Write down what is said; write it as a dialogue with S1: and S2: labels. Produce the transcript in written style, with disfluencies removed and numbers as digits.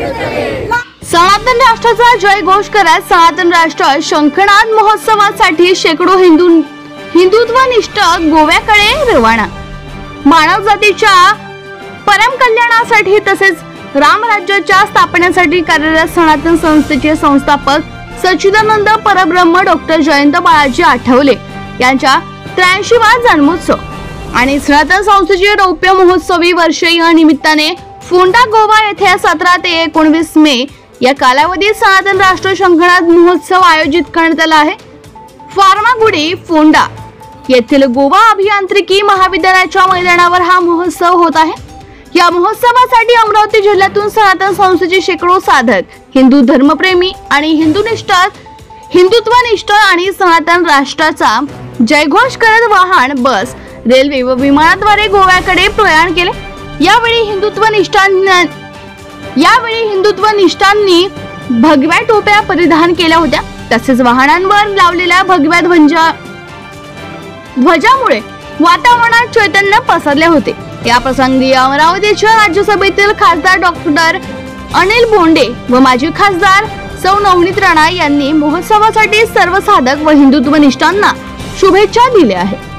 S1: सनातन राष्ट्राचा जय घोष करत सनातन राष्ट्र शंखनाद महोत्सवासाठी शेकडो हिंदुत्वनिष्ठ गोव्याकडे रवाना। मानव जातीच्या परम कल्याणासाठी तसेच रामराज्याच्या स्थापनेसाठी कार्यरत सनातन संस्थेचे संस्थापक सच्चिदानंद परब्रह्म डॉक्टर जयंत बाळाजी आठवले यांच्या 83वा जन्मोत्सव आणि सनातन संस्थेचे रौप्य महोत्सवी वर्ष या निमित्ताने फोंडा गोवा येथे 17 ते 19 मे या कालावधीत सनातन राष्ट्र शंखनाद महोत्सव आयोजित करण्यात आला आहे। फार्मागुडी फोंडा येथील गोवा अभियांत्रिकी महाविद्यालयाच्या मैदानावर हा महोत्सव होत आहे। या महोत्सवासाठी अमरावती जिल्ह्यातून सनातन संस्थेचे शेकडो साधक, हिंदू धर्मप्रेमी आणि हिंदुत्वनिष्ठ आणि सनातन राष्ट्राचा जयघोष करत वाहन, बस, रेल्वे व विमानाद्वारे गोव्याकडे प्रयाण केले। यावेळी हिंदुत्वनिष्ठांनी भगव्या टोप्या परिधान केल्या होत्या। तसेच वाहनांवर लावलेल्या भगव्या ध्वजामुळे वातावरणात चैतन्य पसरले होते। या प्रसंगी अमरावतीच्या राज्यसभेतील खासदार डॉक्टर अनिल बोंडे व माजी खासदार सौ नवनीत राणा यांनी महोत्सवासाठी सर्व साधक व हिंदुत्वनिष्ठांना शुभेच्छा दिल्या आहेत।